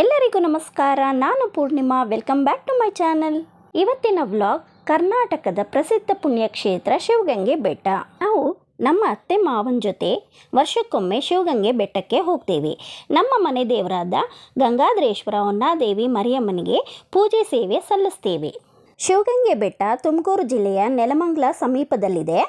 ಎಲ್ಲರಿಗೂ ನಮಸ್ಕಾರ. ನಾನು Poornima. Welcome back to my channel. ಇವತ್ತಿನ ವ್ಲಾಗ್ ಕರ್ನಾಟಕದ ಪ್ರಸಿದ್ಧ ಪುಣ್ಯಕ್ಷೇತ್ರ ಶಿವಗಂಗೆ ಬೆಟ್ಟ. ನಾವು ನಮ್ಮ ಅತ್ತೆ ಮಾವನ ಜೊತೆ ವರ್ಷಕ್ಕೊಮ್ಮೆ ಶಿವಗಂಗೆ ಬೆಟ್ಟಕ್ಕೆ ಹೋಗ್ತೇವೆ. ನಮ್ಮ ಮನೆ ದೇವರಾದ ಗಂಗಾಧರೇಶ್ವರ ಹೊನ್ನಾದೇವಿ ಮರಿಯಮ್ಮನಿಗೆ ಪೂಜೆ ಸೇವೆ ಸಲ್ಲಿಸ್ತೇವೆ. ಶಿವಗಂಗೆ ಬೆಟ್ಟ ತುಮಕೂರು ಜಿಲ್ಲೆಯ ನೆಲಮಂಗಲ ಸಮೀಪದಲ್ಲಿದೆ.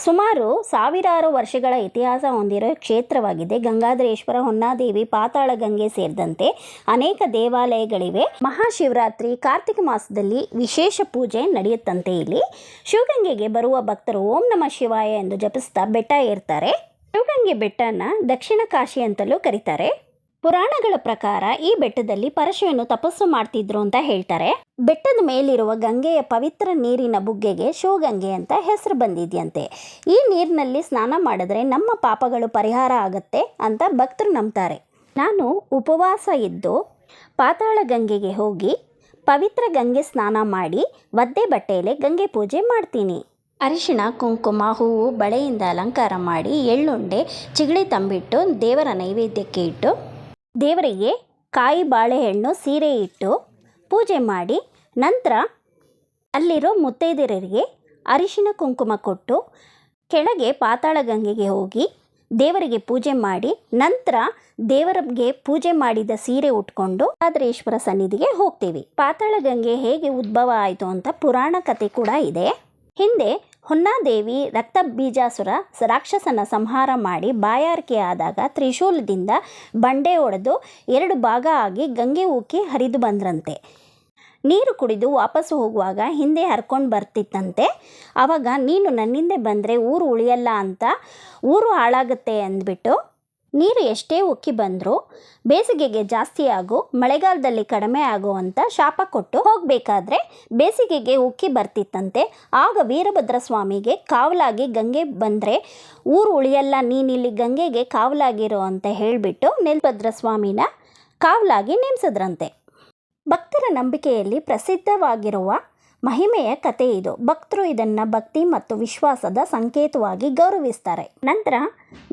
ಸುಮಾರು ಸಾವಿರಾರು ವರ್ಷಗಳ ಇತಿಹಾಸ ಹೊಂದಿರೋ ಕ್ಷೇತ್ರವಾಗಿದೆ. ಗಂಗಾಧರೇಶ್ವರ, ಹೊನ್ನಾದೇವಿ, ಪಾತಾಳ ಗಂಗೆ ಸೇರಿದಂತೆ ಅನೇಕ ದೇವಾಲಯಗಳಿವೆ. ಮಹಾಶಿವರಾತ್ರಿ, ಕಾರ್ತಿಕ ಮಾಸದಲ್ಲಿ ವಿಶೇಷ ಪೂಜೆ ನಡೆಯುತ್ತಂತೆ. ಇಲ್ಲಿ ಶಿವಗಂಗೆಗೆ ಬರುವ ಭಕ್ತರು ಓಂ ನಮಃ ಶಿವಾಯ ಎಂದು ಜಪಿಸ್ತಾ ಬೆಟ್ಟ ಏರ್ತಾರೆ. ಶಿವಗಂಗೆ ಬೆಟ್ಟನ ದಕ್ಷಿಣ ಕಾಶಿ ಅಂತಲೂ ಕರೀತಾರೆ. ಪುರಾಣಗಳ ಪ್ರಕಾರ ಈ ಬೆಟ್ಟದಲ್ಲಿ ಪರಶಿವನು ತಪಸ್ಸು ಮಾಡ್ತಿದ್ರು ಅಂತ ಹೇಳ್ತಾರೆ. ಬೆಟ್ಟದ ಮೇಲಿರುವ ಗಂಗೆಯ ಪವಿತ್ರ ನೀರಿನ ಬುಗ್ಗೆಗೆ ಶಿವಗಂಗೆ ಅಂತ ಹೆಸರು ಬಂದಿದೆಯಂತೆ. ಈ ನೀರಿನಲ್ಲಿ ಸ್ನಾನ ಮಾಡಿದ್ರೆ ನಮ್ಮ ಪಾಪಗಳು ಪರಿಹಾರ ಆಗುತ್ತೆ ಅಂತ ಭಕ್ತರು ನಂಬ್ತಾರೆ. ನಾನು ಉಪವಾಸ ಇದ್ದು ಪಾತಾಳ ಗಂಗೆಗೆ ಹೋಗಿ ಪವಿತ್ರ ಗಂಗೆ ಸ್ನಾನ ಮಾಡಿ ಒದ್ದೆ ಬಟ್ಟೆಯಲ್ಲಿ ಗಂಗೆ ಪೂಜೆ ಮಾಡ್ತೀನಿ. ಅರಿಶಿಣ, ಕುಂಕುಮ, ಹೂವು, ಬಳೆಯಿಂದ ಅಲಂಕಾರ ಮಾಡಿ ಎಳ್ಳುಂಡೆ, ಚಿಗಳಿ ತಂಬಿಟ್ಟು ದೇವರ ನೈವೇದ್ಯಕ್ಕೆ ಇಟ್ಟು ದೇವರಿಗೆ ಕಾಯಿ, ಬಾಳೆಹಣ್ಣು, ಸೀರೆ ಇಟ್ಟು ಪೂಜೆ ಮಾಡಿ ನಂತರ ಅಲ್ಲಿರೋ ಮುತ್ತೈದೆಯರಿಗೆ ಅರಿಶಿಣ ಕುಂಕುಮ ಕೊಟ್ಟು ಕೆಳಗೆ ಪಾತಾಳ ಗಂಗೆಗೆ ಹೋಗಿ ದೇವರಿಗೆ ಪೂಜೆ ಮಾಡಿ ನಂತರ ದೇವರಿಗೆ ಪೂಜೆ ಮಾಡಿದ ಸೀರೆ ಉಟ್ಕೊಂಡು ಗಂಗಾಧರೇಶ್ವರ ಸನ್ನಿಧಿಗೆ ಹೋಗ್ತೀವಿ. ಪಾತಾಳ ಗಂಗೆ ಹೇಗೆ ಉದ್ಭವ ಆಯಿತು ಅಂತ ಪುರಾಣ ಕಥೆ ಕೂಡ ಇದೆ. ಹಿಂದೆ ಹೊನ್ನಾದೇವಿ ರಕ್ತ ಬೀಜಾಸುರ ರಾಕ್ಷಸನ ಸಂಹಾರ ಮಾಡಿ ಬಾಯಾರಿಕೆ ಆದಾಗ ತ್ರಿಶೂಲದಿಂದ ಬಂಡೆ ಒಡೆದು 2 ಭಾಗ ಆಗಿ ಗಂಗೆ ಉಕ್ಕಿ ಹರಿದು ಬಂದ್ರಂತೆ. ನೀರು ಕುಡಿದು ವಾಪಸ್ಸು ಹೋಗುವಾಗ ಹಿಂದೆ ಹರ್ಕೊಂಡು ಬರ್ತಿತ್ತಂತೆ. ಆವಾಗ ನೀನು ನನ್ನಿಂದೆ ಬಂದರೆ ಊರು ಉಳಿಯಲ್ಲ ಅಂತ, ಊರು ಹಾಳಾಗುತ್ತೆ ಅಂದ್ಬಿಟ್ಟು ನೀರು ಎಷ್ಟೇ ಉಕ್ಕಿ ಬಂದರೂ ಬೇಸಿಗೆಗೆ ಜಾಸ್ತಿ ಆಗು, ಮಳೆಗಾಲದಲ್ಲಿ ಕಡಿಮೆ ಆಗು ಅಂತ ಶಾಪ ಕೊಟ್ಟು ಹೋಗಬೇಕಾದ್ರೆ ಬೇಸಿಗೆಗೆ ಉಕ್ಕಿ ಬರ್ತಿತ್ತಂತೆ. ಆಗ ವೀರಭದ್ರ ಸ್ವಾಮಿಗೆ ಕಾವಲಾಗಿ ಗಂಗೆ ಬಂದರೆ ಊರು ಉಳಿಯಲ್ಲ, ನೀನಿಲ್ಲಿ ಗಂಗೆಗೆ ಕಾವಲಾಗಿರೋ ಅಂತ ಹೇಳಿಬಿಟ್ಟು ವೀರಭದ್ರ ಸ್ವಾಮಿನ ಕಾವಲಾಗಿ ನೇಮಿಸಿದ್ರಂತೆ. ಭಕ್ತರ ನಂಬಿಕೆಯಲ್ಲಿ ಪ್ರಸಿದ್ಧವಾಗಿರುವ ಮಹಿಮೆಯ ಕಥೆ ಇದು. ಭಕ್ತರು ಇದನ್ನು ಭಕ್ತಿ ಮತ್ತು ವಿಶ್ವಾಸದ ಸಂಕೇತವಾಗಿ ಗೌರವಿಸ್ತಾರೆ. ನಂತರ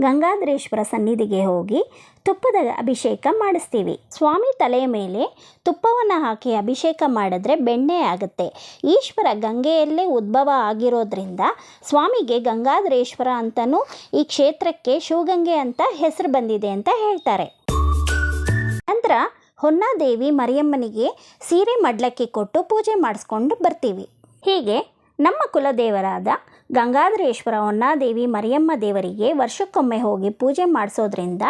ಗಂಗಾಧರೇಶ್ವರ ಸನ್ನಿಧಿಗೆ ಹೋಗಿ ತುಪ್ಪದ ಅಭಿಷೇಕ ಮಾಡಿಸ್ತೀವಿ. ಸ್ವಾಮಿ ತಲೆಯ ಮೇಲೆ ತುಪ್ಪವನ್ನು ಹಾಕಿ ಅಭಿಷೇಕ ಮಾಡಿದ್ರೆ ಬೆಣ್ಣೆ ಆಗುತ್ತೆ. ಈಶ್ವರ ಗಂಗೆಯಲ್ಲೇ ಉದ್ಭವ ಆಗಿರೋದ್ರಿಂದ ಸ್ವಾಮಿಗೆ ಗಂಗಾಧರೇಶ್ವರ ಅಂತಲೂ ಈ ಕ್ಷೇತ್ರಕ್ಕೆ ಶಿವಗಂಗೆ ಅಂತ ಹೆಸರು ಬಂದಿದೆ ಅಂತ ಹೇಳ್ತಾರೆ. ನಂತರ ಹೊನ್ನಾದೇವಿ ಮರಿಯಮ್ಮನಿಗೆ ಸೀರೆ ಮಡ್ಲಕ್ಕಿ ಕೊಟ್ಟು ಪೂಜೆ ಮಾಡಿಸ್ಕೊಂಡು ಬರ್ತೀವಿ. ಹೀಗೆ ನಮ್ಮ ಕುಲದೇವರಾದ ಗಂಗಾಧರೇಶ್ವರ, ಹೊನ್ನಾದೇವಿ, ಮರಿಯಮ್ಮ ದೇವರಿಗೆ ವರ್ಷಕ್ಕೊಮ್ಮೆ ಹೋಗಿ ಪೂಜೆ ಮಾಡಿಸೋದ್ರಿಂದ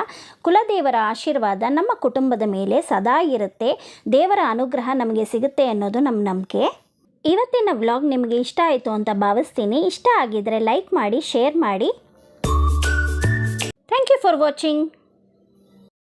ಕುಲದೇವರ ಆಶೀರ್ವಾದ ನಮ್ಮ ಕುಟುಂಬದ ಮೇಲೆ ಸದಾ ಇರುತ್ತೆ, ದೇವರ ಅನುಗ್ರಹ ನಮಗೆ ಸಿಗುತ್ತೆ ಅನ್ನೋದು ನಮ್ಮ ನಂಬಿಕೆ. ಇವತ್ತಿನ ವ್ಲಾಗ್ ನಿಮಗೆ ಇಷ್ಟ ಆಯಿತು ಅಂತ ಭಾವಿಸ್ತೀನಿ. ಇಷ್ಟ ಆಗಿದ್ದರೆ ಲೈಕ್ ಮಾಡಿ, ಶೇರ್ ಮಾಡಿ. Thank you for watching.